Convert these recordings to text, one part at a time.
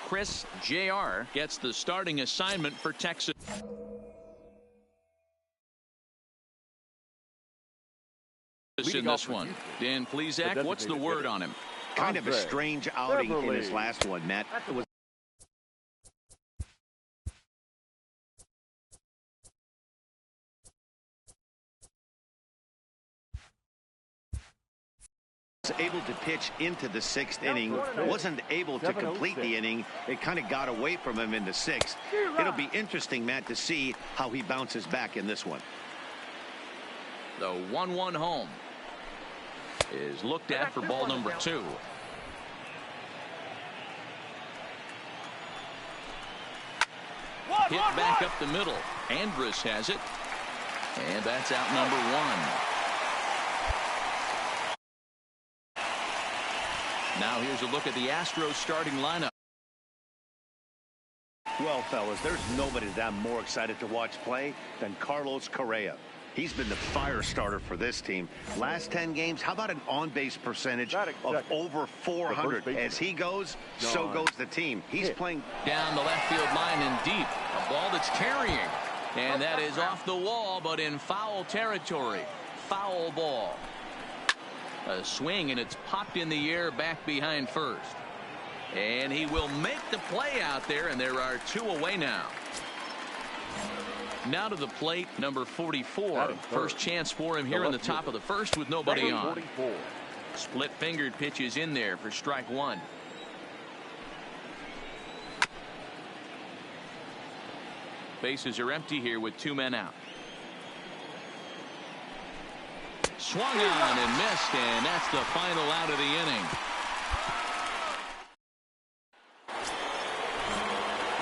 Chris Jr. gets the starting assignment for Texas. In this one. Dan Plesac, what's the word on him? Kind of a strange outing in his last one, Matt. It was able to pitch into the 6th inning, wasn't able to complete the inning. It kind of got away from him in the 6th. It'll be interesting, Matt, to see how he bounces back in this one. The 1-1 home is looked at for ball number 2. Hit back up the middle. Andrus has it. And that's out number 1. Now here's a look at the Astros starting lineup. Well, fellas, there's nobody that I'm more excited to watch play than Carlos Correa. He's been the fire starter for this team. Last 10 games, how about an on-base percentage of over 400? As he goes, so goes the team. He's playing down the left field line and deep. A ball that's carrying. And that is off the wall, but in foul territory. Foul ball. A swing, and it's popped in the air back behind first. And he will make the play out there, and there are 2 away now. Now to the plate, number 44. First chance for him here in the top of the first with nobody on. Split-fingered pitches in there for strike 1. Bases are empty here with 2 men out. Swung on and missed, and that's the final out of the inning.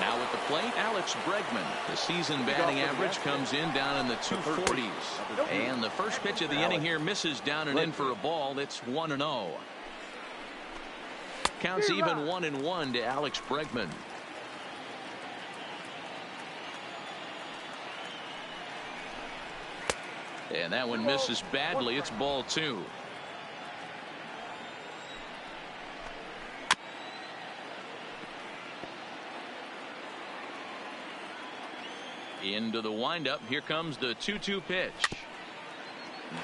Now at the plate, Alex Bregman. The season batting average comes in down in the 240s. And the first pitch of the inning here misses down and in for a ball. It's 1-0. Counts even 1-1 to Alex Bregman. And that one misses badly. It's ball 2. Into the windup. Here comes the 2-2 pitch.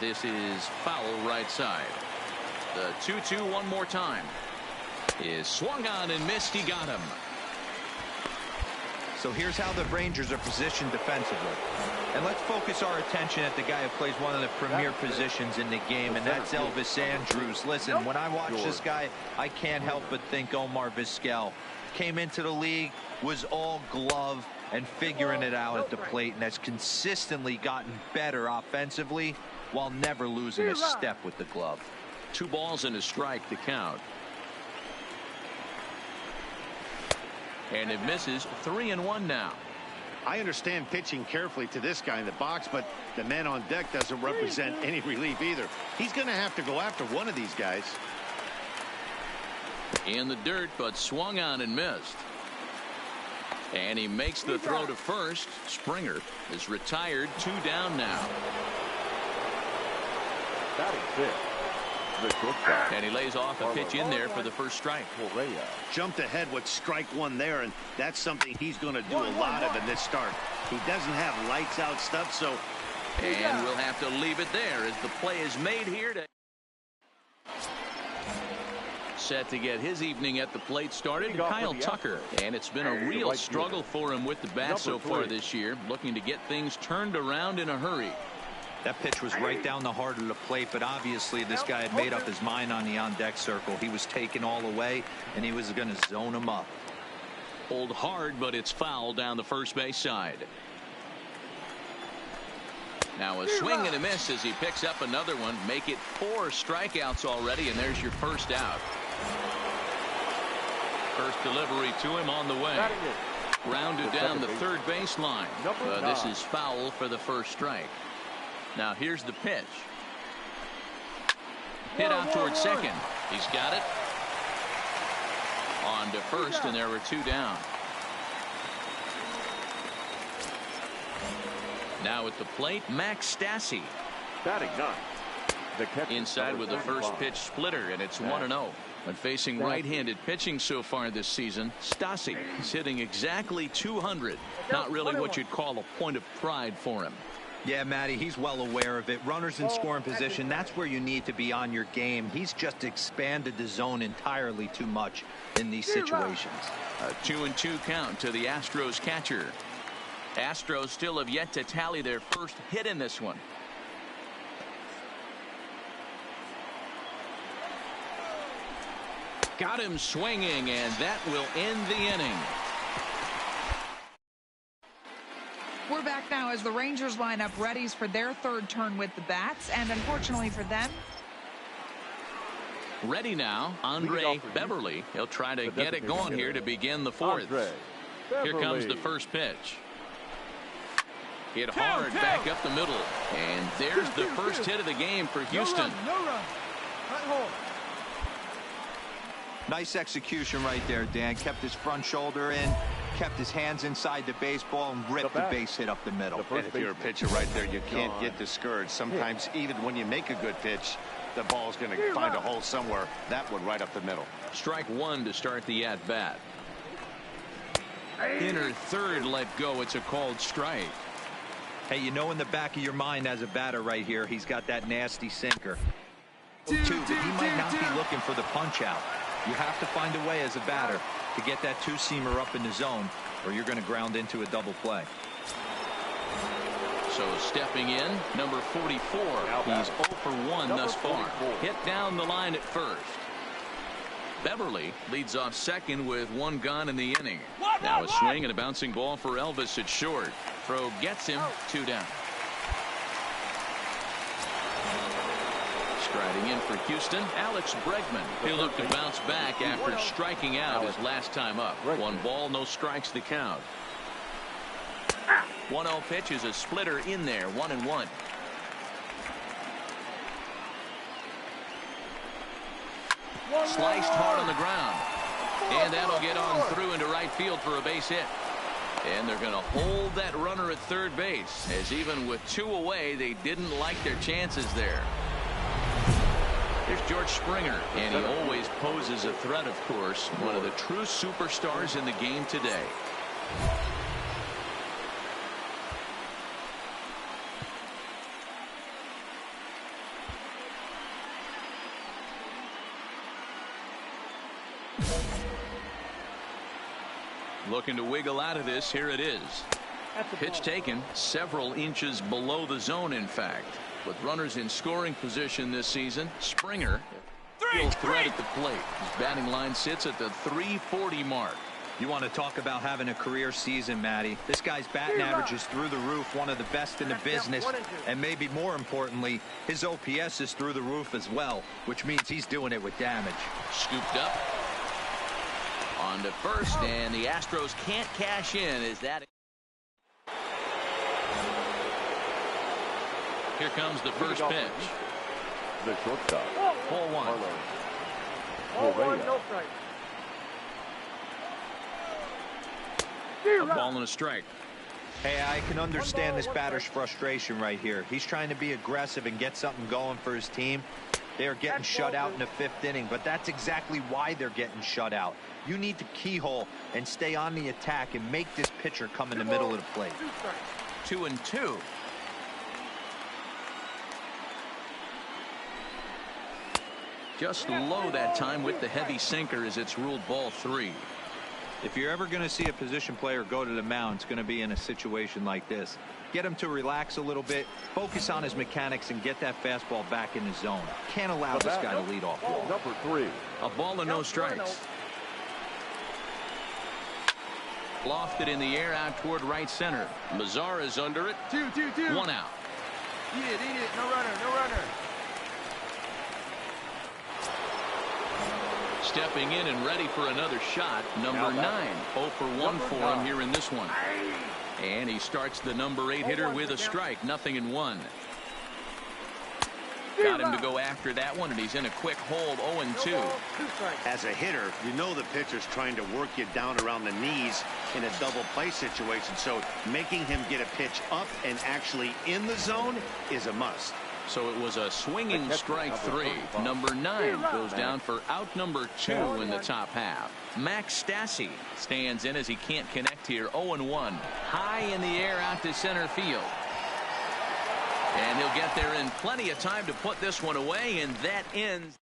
This is foul right side. The 2-2 one more time. Is swung on and missed. He got him. So here's how the Rangers are positioned defensively. And let's focus our attention at the guy who plays one of the premier positions in the game, and that's Elvis Andrews. Listen, when I watch this guy, I can't help but think Omar Vizquel. Came into the league, was all glove and figuring it out at the plate, and has consistently gotten better offensively while never losing a step with the glove. 2 balls and a strike to count. And it misses. 3-1 now. I understand pitching carefully to this guy in the box, but the man on deck doesn't represent any relief either. He's going to have to go after one of these guys. In the dirt, but swung on and missed. And he makes the throw to first. Springer is retired. 2 down now. And he lays off a pitch in there for the first strike. Correa jumped ahead with strike 1 there, and that's something he's going to do a lot of in this start. He doesn't have lights out stuff, so. And we'll have to leave it there as the play is made here to set to get his evening at the plate started. Kyle Tucker, and it's been a real struggle for him with the bat so far this year, looking to get things turned around in a hurry. That pitch was right down the heart of the plate, but obviously this guy had made up his mind on the on-deck circle. He was taken all away, and he was going to zone him up. Pulled hard, but it's foul down the first base side. Now a swing and a miss as he picks up another one. Make it 4 strikeouts already, and there's your first out. First delivery to him on the way. Grounded down the third baseline. This is foul for the first strike. Now here's the pitch. Hit out towards second. He's got it. On to first, and there were 2 down. Now at the plate, Max Stassi. Inside with the first pitch splitter, and it's 1-0. When facing right-handed pitching so far this season, Stassi is hitting exactly 200. Not really what you'd call a point of pride for him. Yeah, Matty, he's well aware of it. Runners in scoring position, that's where you need to be on your game. He's just expanded the zone entirely too much in these situations. A 2-2 count to the Astros catcher. Astros still have yet to tally their first hit in this one. Got him swinging, and that will end the inning. We're back now as the Rangers line up readies for their third turn with the bats, and unfortunately for them. Ready now, Andre Beverly. He'll try to get it going here to begin the fourth. Here comes the first pitch. Hit hard back up the middle, and there's the first hit of the game for Houston. No run. Right home. Nice execution right there, Dan. Kept his front shoulder in, kept his hands inside the baseball, and ripped the base hit up the middle. And if you're a pitcher right there, you can't get discouraged. Sometimes even when you make a good pitch, the ball's going to find a hole somewhere. That one right up the middle. Strike one to start the at-bat. Inner third let go. It's a called strike. Hey, you know in the back of your mind as a batter right here, he's got that nasty sinker. But he might not be looking for the punch out. You have to find a way as a batter to get that two-seamer up in the zone, or you're going to ground into a double play. So stepping in, number 44. He's 0 for 1 thus far. Hit down the line at first. Beverly leads off second with one gone in the inning. Now a swing and a bouncing ball for Elvis at short. Throw gets him 2 down. Striding in for Houston, Alex Bregman. He'll look to bounce back after striking out his last time up. 1 ball, no strikes the count. 1-0 pitch is a splitter in there, 1-1. Sliced hard on the ground. And that'll get on through into right field for a base hit. And they're going to hold that runner at third base, as even with 2 away, they didn't like their chances there. Here's George Springer, and he always poses a threat, of course. One of the true superstars in the game today. Looking to wiggle out of this. Here it is. Pitch taken several inches below the zone, in fact. With runners in scoring position this season, Springer will threat at the plate. His batting line sits at the 340 mark. You want to talk about having a career season, Matty. This guy's batting average is through the roof, one of the best in the business, and maybe more importantly, his OPS is through the roof as well, which means he's doing it with damage. Scooped up. On to first, and the Astros can't cash in. Is that... Here comes the first pitch. The shortstop. 4-1. No strike. A ball and a strike. Hey, I can understand this batter's frustration right here. He's trying to be aggressive and get something going for his team. They're getting shut out in the 5th inning, but that's exactly why they're getting shut out. You need to keyhole and stay on the attack and make this pitcher come in the middle of the plate. 2-2. Just low that time with the heavy sinker, as it's ruled ball 3. If you're ever going to see a position player go to the mound, it's going to be in a situation like this. Get him to relax a little bit, focus on his mechanics, and get that fastball back in the zone. Can't allow this guy to lead off ball. Number 3. A ball and no strikes. Lofted in the air out toward right center. Mazara's under it. 2-2-2. 1 out. Eat it. No runner. Stepping in and ready for another shot, number 9. 0 for 1 for him here in this one. And he starts the number 8 hitter with a strike. 0-1. Got him to go after that one, and he's in a quick hold. 0-2. As a hitter, you know the pitcher's trying to work you down around the knees in a double play situation. So making him get a pitch up and actually in the zone is a must. So it was a swinging strike 3. Number 9 goes down for out number 2 in the top half. Max Stassi stands in as he can't connect here. 0-1. High in the air out to center field. And he'll get there in plenty of time to put this one away, and that ends.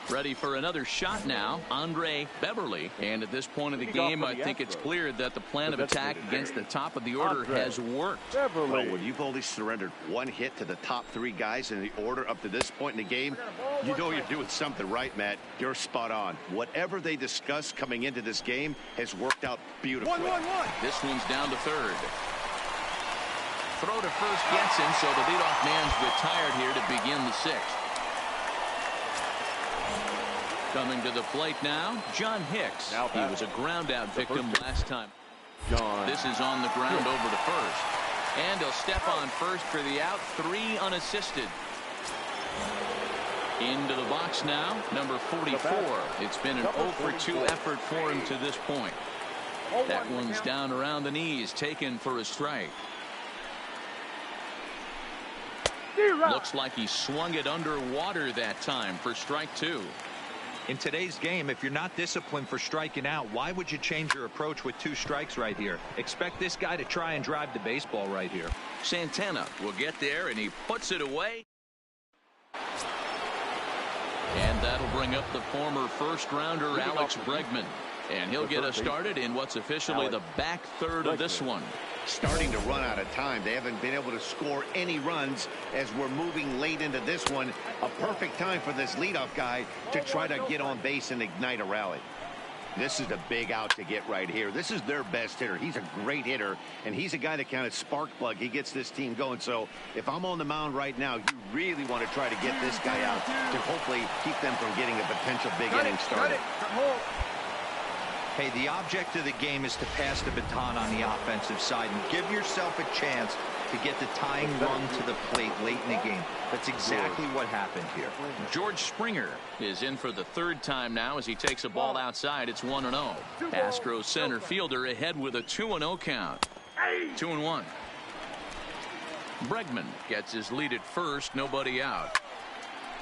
Ready for another shot now, Andre Beverly. And at this point of the game, I think it's clear that the plan of attack against the top of the order has worked. Well, when you've only surrendered 1 hit to the top 3 guys in the order up to this point in the game, you know you're doing something right, Matt. You're spot on. Whatever they discussed coming into this game has worked out beautifully. 1-1-1. This one's down to third. Throw to first gets him, so the leadoff man's retired here to begin the 6th. Coming to the plate now, John Hicks. He was a ground out victim last time. This is on the ground over to first. And he'll step on first for the out. 3 unassisted. Into the box now, number 44. It's been an 0 for 2 effort for him to this point. That one's down around the knees, taken for a strike. Looks like he swung it underwater that time for strike 2. In today's game, if you're not disciplined for striking out, why would you change your approach with 2 strikes right here? Expect this guy to try and drive the baseball right here. Santana will get there, and he puts it away. And that'll bring up the former first-rounder Alex Bregman. And he'll get us started in what's officially the back third of this one. Starting to run out of time. They haven't been able to score any runs as we're moving late into this one. A perfect time for this leadoff guy to try to get on base and ignite a rally. This is a big out to get right here. This is their best hitter. He's a great hitter, and he's a guy that kind of spark plug. He gets this team going. So if I'm on the mound right now, you really want to try to get this guy out to hopefully keep them from getting a potential big inning started. Hey, the object of the game is to pass the baton on the offensive side and give yourself a chance to get the tying run to the plate late in the game. That's exactly what happened here. George Springer is in for the 3rd time now as he takes a ball outside. It's 1-0. Astro center fielder ahead with a 2-0 count. 2-1. Bregman gets his lead at first. Nobody out.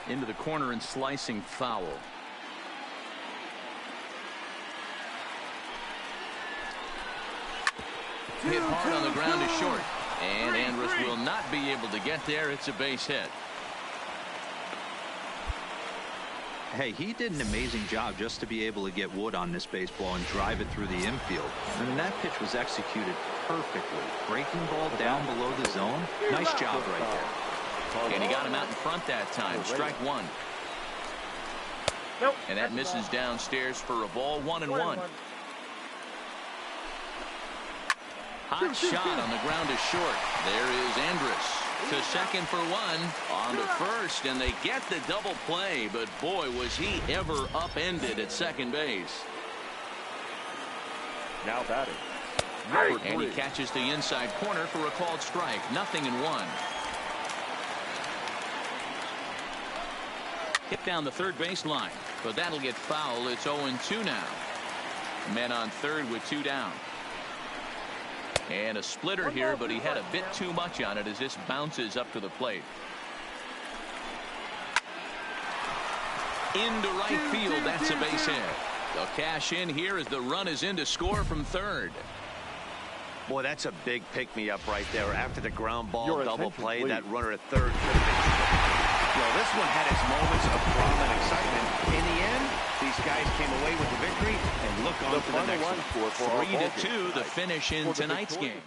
Into the corner and slicing foul. Hit hard on the ground is short. And Andrus will not be able to get there. It's a base hit. Hey, he did an amazing job just to be able to get wood on this baseball and drive it through the infield. I mean, that pitch was executed perfectly. Breaking ball down below the zone. Nice job right there. And he got him out in front that time. Strike 1. And that misses downstairs for a ball. 1-1. Hot shot on the ground is short. There is Andrus to second for 1. On to first, and they get the double play. But boy, was he ever upended at second base. Now batting. And he catches the inside corner for a called strike. 0-1. Hit down the third baseline, but that'll get foul. It's 0-2 now. Men on third with 2 down. And a splitter here, but he had a bit too much on it as this bounces up to the plate. Into right field. That's a base hit. They'll cash in here as the run is in to score from third. Boy, that's a big pick-me-up right there. After the ground ball double play, that runner at third. Well, this one had its moments of drama and excitement. In the end, these guys came away with the victory and look on to the next one. 3-2, the finish in tonight's game.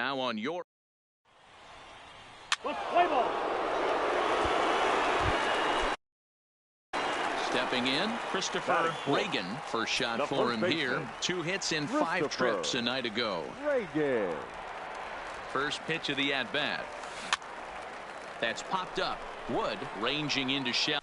Now on your. Let's play ball. Stepping in, Christopher Reagan. First shot for him here. 2 hits in 5 trips a night ago. Reagan. First pitch of the at-bat. That's popped up. Wood ranging into shallow.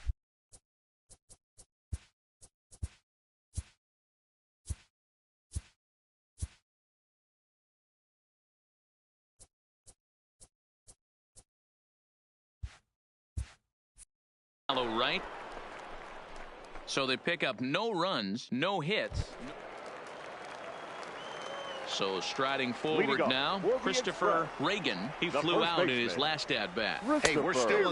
Right. So they pick up no runs, no hits. So striding forward now, Christopher Reagan. He flew out in his last at-bat. Hey, we're still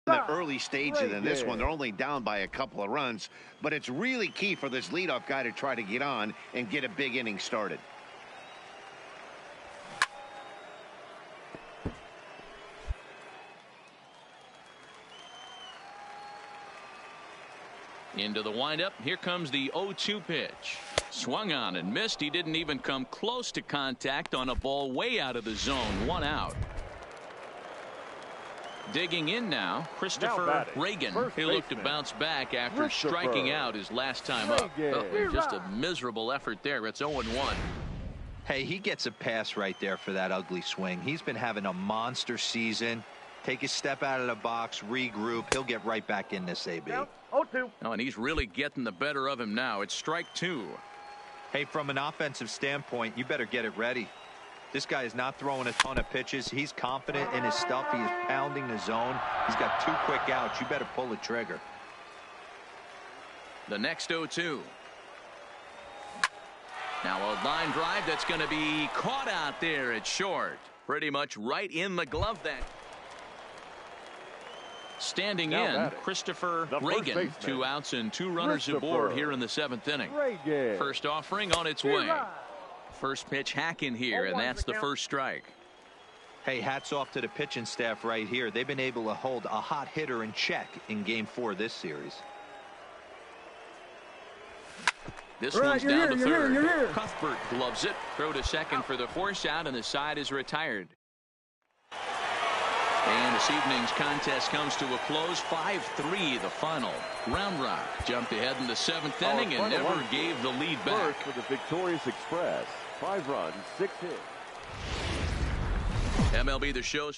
in the early stages in this one. They're only down by a couple of runs, but it's really key for this leadoff guy to try to get on and get a big inning started. Into the windup. Here comes the 0-2 pitch. Swung on and missed. He didn't even come close to contact on a ball way out of the zone. 1 out. Digging in now, Christopher Reagan. He'll look to bounce back after striking out his last time up. Oh, just a miserable effort there. It's 0-1. Hey, he gets a pass right there for that ugly swing. He's been having a monster season. Take a step out of the box, regroup. He'll get right back in this AB. 0-2. Oh, and he's really getting the better of him now. It's strike 2. Hey, from an offensive standpoint, you better get it ready. This guy is not throwing a ton of pitches. He's confident in his stuff. He is pounding the zone. He's got 2 quick outs. You better pull the trigger. The next 0-2. Now a line drive that's going to be caught out there at short. Pretty much right in the glove that. Standing in, Christopher Reagan. 2 outs and 2 runners aboard here in the 7th inning. First offering on its way. First pitch hacking here, and that's the first strike. Hey, hats off to the pitching staff right here. They've been able to hold a hot hitter in check in Game 4 of this series. This one's down to third. Cuthbert gloves it. Throw to second for the force out, and the side is retired. And this evening's contest comes to a close. 5-3 the final. Round Rock jumped ahead in the 7th inning and never gave the lead back. For the victorious Express. 5 runs, 6 hits. MLB The Show.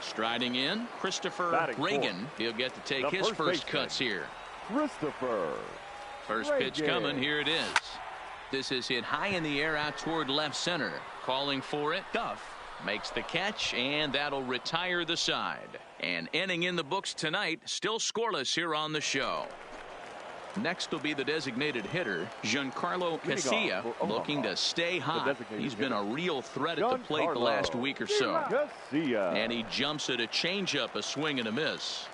Striding in, Christopher Reagan. He'll get to take his first cuts here. Christopher. First pitch coming. Here it is. This is hit high in the air out toward left center. Calling for it. Duff makes the catch, and that'll retire the side. An inning in the books tonight. Still scoreless here on the show. Next will be the designated hitter, Giancarlo Correa, looking to stay hot. He's been a real threat at the plate the last week or so. And he jumps at a changeup, a swing and a miss.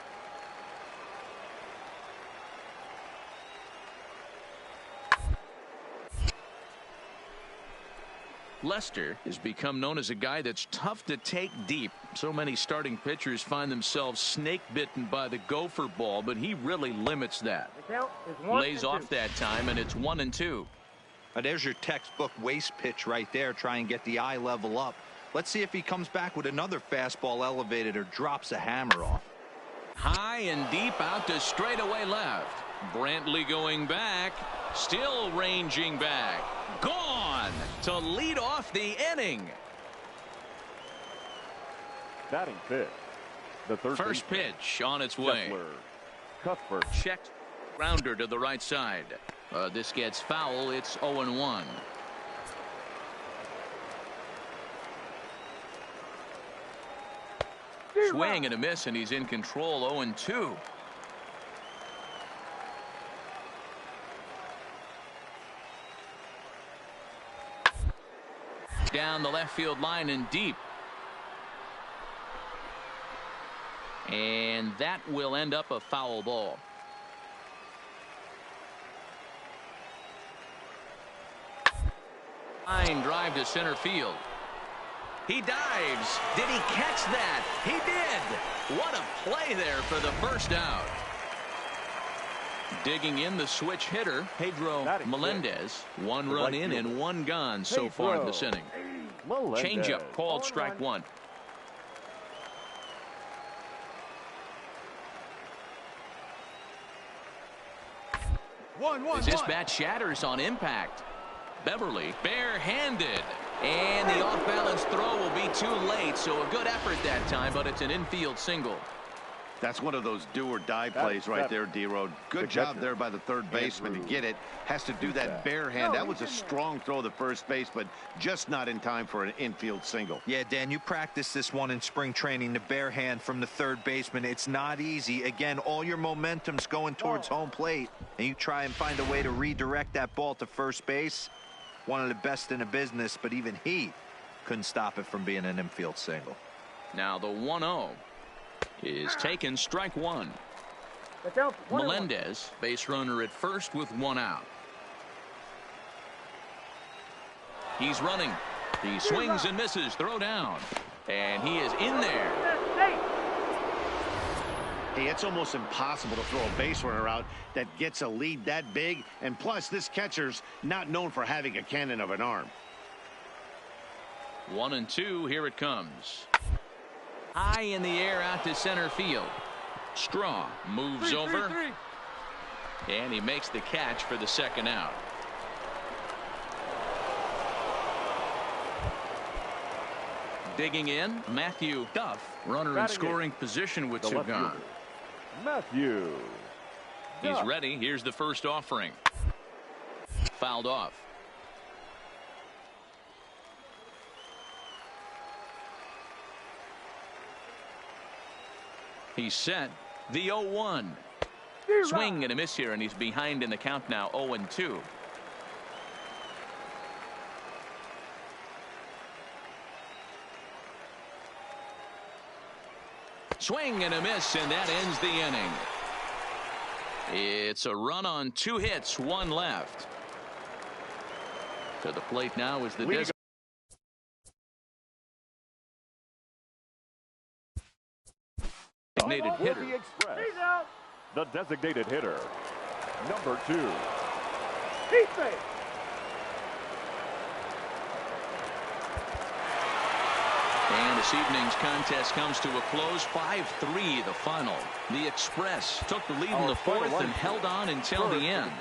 Lester has become known as a guy that's tough to take deep. So many starting pitchers find themselves snake bitten by the gopher ball, but he really limits that. Lays off that time, and it's 1-2. There's your textbook waste pitch right there. Try and get the eye level up. Let's see if he comes back with another fastball elevated or drops a hammer off. High and deep out to straightaway left. Brantley going back. Still ranging back. Gone to lead off the inning. Batting fifth. The first pitch on its way. Cuthbert checked. Grounder to the right side. This gets foul. It's 0-1. Swing and a miss, and he's in control. 0-2. Down the left field line and deep. And that will end up a foul ball. Line drive to center field. He dives. Did he catch that? He did. What a play there for the first out. Digging in the switch hitter, Pedro Melendez. One run in and one gone so far in this inning. Changeup called strike one. As this bat shatters on impact. Beverly barehanded. And the off-balance throw will be too late, so a good effort that time, but it's an infield single. That's one of those do-or-die plays right there, D-Road. Good job there by the third baseman to get it. Has to do that bare hand. That was a strong throw to first base, but just not in time for an infield single. Yeah, Dan, you practiced this one in spring training, the bare hand from the third baseman. It's not easy. Again, all your momentum's going towards home plate, and you try and find a way to redirect that ball to first base. One of the best in the business, but even he couldn't stop it from being an infield single. Now the 1-0 is taken, strike one. Melendez, base runner at first with one out. He's running. He swings and misses. Throw down. And he is in there. Hey, it's almost impossible to throw a base runner out that gets a lead that big. And plus, this catcher's not known for having a cannon of an arm. 1-2. Here it comes. High in the air out to center field. Straw moves over. And he makes the catch for the second out. Digging in, Matthew Duff, runner in scoring position with two gone. Matthew. He's ready. Here's the first offering. Fouled off. He's set. The 0-1. Swing and a miss here, and he's behind in the count now, 0-2. Swing and a miss, and that ends the inning. It's a run on 2 hits, 1 left. To the plate now is the designated hitter. The designated hitter, number 2. And this evening's contest comes to a close. 5-3 the final. The Express took the lead in the fourth and held on until the end.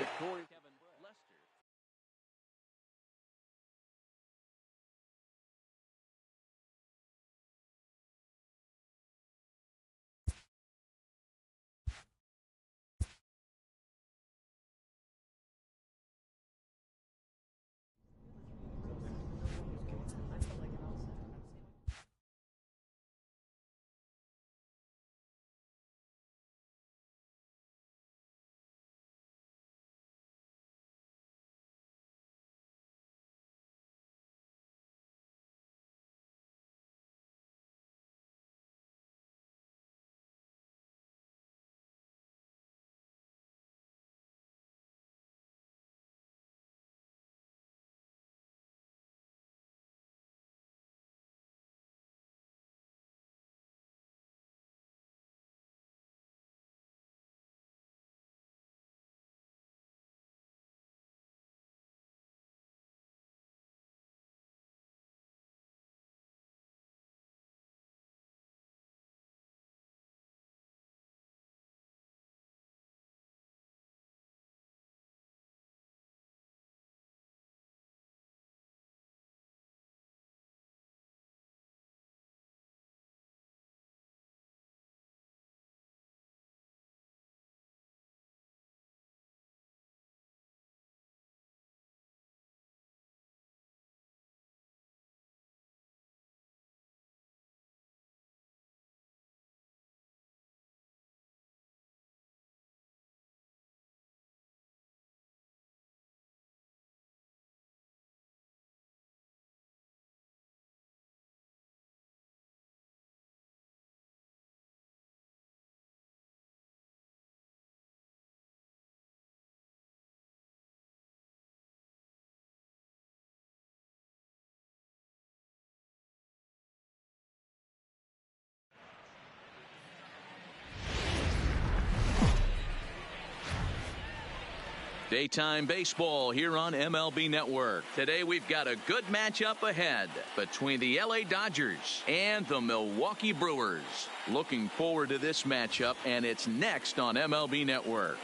Daytime baseball here on MLB Network. Today we've got a good matchup ahead between the LA Dodgers and the Milwaukee Brewers. Looking forward to this matchup, and it's next on MLB Network.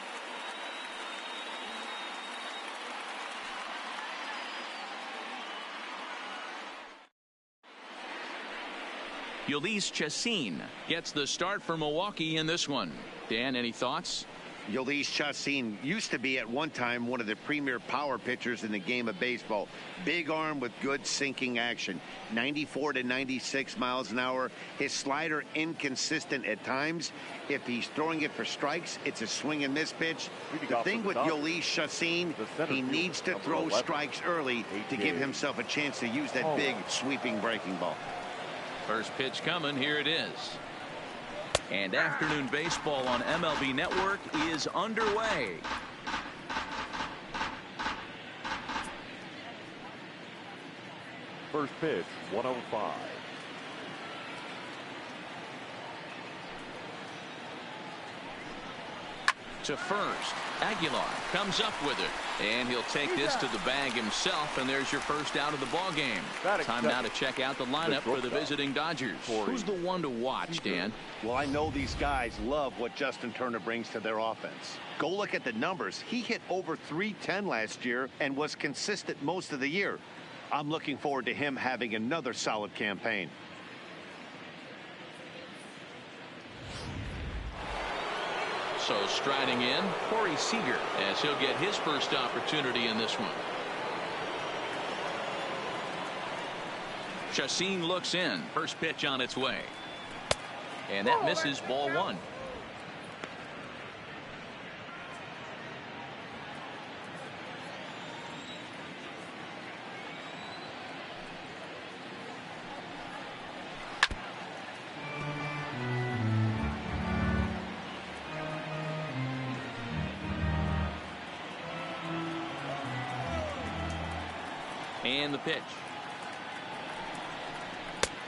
Ulvis Chacin gets the start for Milwaukee in this one. Dan, any thoughts? Ulvis Chacin used to be at one time one of the premier power pitchers in the game of baseball. Big arm with good sinking action. 94 to 96 miles an hour. His slider inconsistent at times. If he's throwing it for strikes, it's a swing and miss pitch. The thing with Ulvis Chacin, he needs to throw strikes early to give himself a chance to use that big sweeping breaking ball. First pitch coming. Here it is. And afternoon baseball on MLB Network is underway. First pitch, 105. To first, Aguilar comes up with it, and he'll take this to the bag himself, and there's your first out of the ball game. Time now to check out the lineup for the visiting Dodgers. Who's the one to watch, Dan? Well, I know these guys love what Justin Turner brings to their offense. Go look at the numbers. He hit over .310 last year and was consistent most of the year. I'm looking forward to him having another solid campaign. So striding in, Corey Seager, as he'll get his first opportunity in this one. Chacin looks in. First pitch on its way. And that misses, ball one. And the pitch.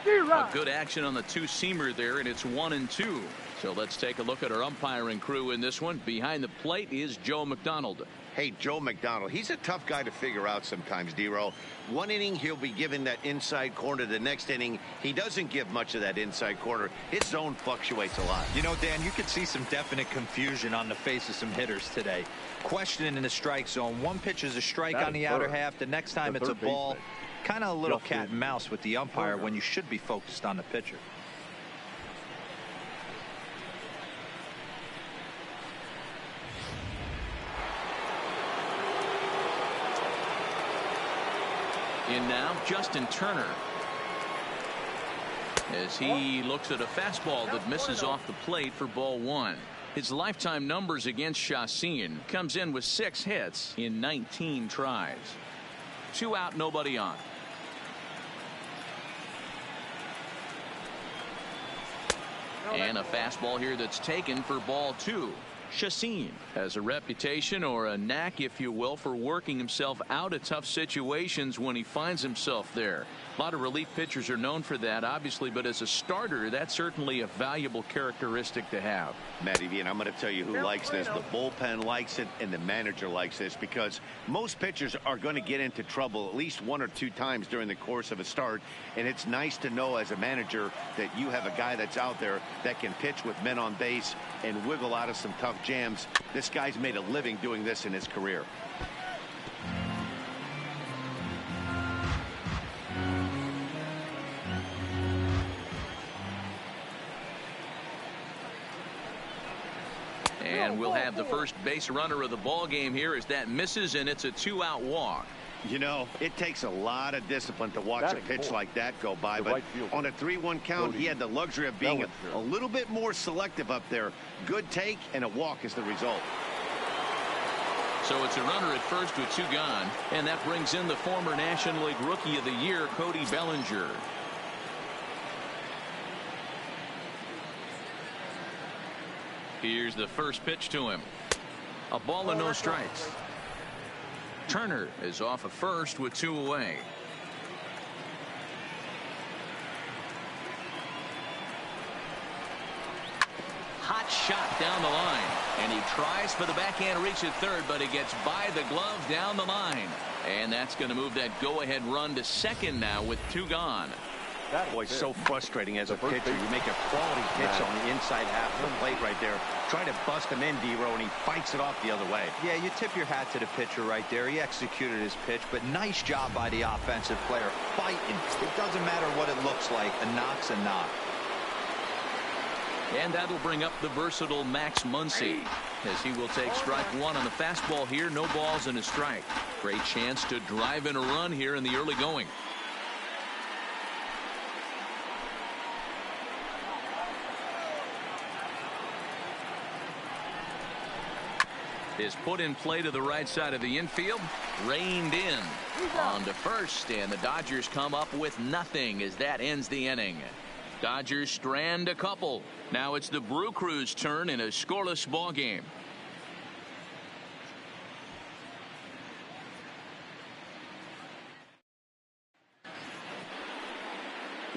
A good action on the two-seamer there, and it's 1-2. So let's take a look at our umpiring crew in this one. Behind the plate is Joe McDonald. Hey, Joe McDonald, he's a tough guy to figure out sometimes, D-Row. One inning, he'll be giving that inside corner. The next inning, he doesn't give much of that inside corner. His zone fluctuates a lot. You know, Dan, you could see some definite confusion on the face of some hitters today. Questioning in the strike zone. One pitch is a strike on the outer half. The next time it's a ball. Kind of a little cat and mouse with the umpire when you should be focused on the pitcher. In now, Justin Turner, as he looks at a fastball that misses off the plate for ball one. His lifetime numbers against Chacin comes in with 6 hits in 19 tries. 2 out, nobody on. And a fastball here that's taken for ball two. Chacin has a reputation, or a knack if you will, for working himself out of tough situations when he finds himself there. A lot of relief pitchers are known for that, obviously, but as a starter, that's certainly a valuable characteristic to have. Matty V, and I'm going to tell you who likes this. The bullpen likes it, and the manager likes this, because most pitchers are going to get into trouble at least 1 or 2 times during the course of a start, and it's nice to know as a manager that you have a guy that's out there that can pitch with men on base and wiggle out of some tough jams. This guy's made a living doing this in his career. And we'll have the first base runner of the ball game here as that misses, and it's a 2-out walk. You know, it takes a lot of discipline to watch a pitch like that go by, but on a 3-1 count, he had the luxury of being a little bit more selective up there. Good take, and a walk is the result. So it's a runner at first with 2 gone, and that brings in the former National League Rookie of the Year, Cody Bellinger. Here's the first pitch to him. A ball and no strikes. Turner is off of first with 2 away. Hot shot down the line. And he tries for the backhand reach at third, but he gets by the glove down the line. And that's going to move that go-ahead run to second now with 2 gone. That was so frustrating as a pitcher. You make a quality pitch on the inside half of the plate right there. Try to bust him in, D-Row, and he fights it off the other way. Yeah, you tip your hat to the pitcher right there. He executed his pitch, but nice job by the offensive player fighting. It doesn't matter what it looks like. A knock's a knock. And that'll bring up the versatile Max Muncy, as he will take strike 1 on the fastball here. No balls and a strike. Great chance to drive in a run here in the early going. Is put in play to the right side of the infield. Reined in on to first, and the Dodgers come up with nothing as that ends the inning. Dodgers strand a couple. Now it's the Brew Crew's turn in a scoreless ball game.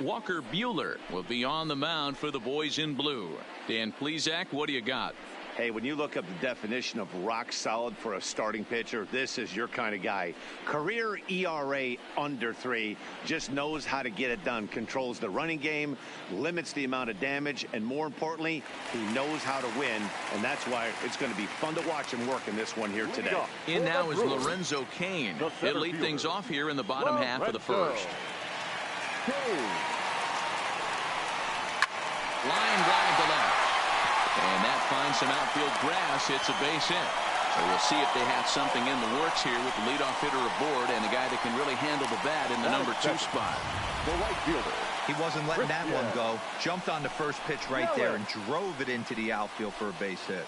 Walker Buehler will be on the mound for the boys in blue. Dan Plesac, what do you got? Hey, when you look up the definition of rock solid for a starting pitcher, this is your kind of guy. Career ERA under 3, just knows how to get it done, controls the running game, limits the amount of damage, and more importantly, he knows how to win, and that's why it's going to be fun to watch him work in this one here today. In now is Lorenzo Cain. He'll lead things off here in the bottom half of the first. Line drive to left. And that finds some outfield grass. It's a base hit. So we'll see if they have something in the works here with the leadoff hitter aboard and the guy that can really handle the bat in the number 2 spot. The right fielder. He wasn't letting that one go. Jumped on the first pitch right there and drove it into the outfield for a base hit.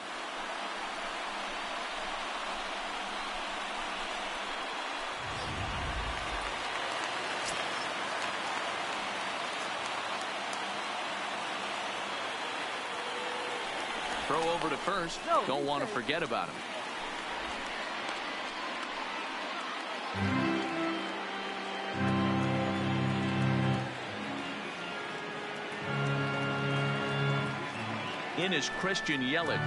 Throw over to first. Don't want to forget about him. In is Christian Yelich.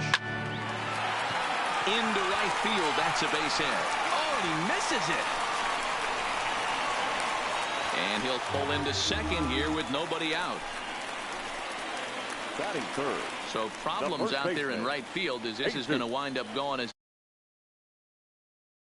Into right field. That's a base hit. Oh, and he misses it. And he'll pull into second here with nobody out. Batting third. So problems out there in right field as this is going to wind up going as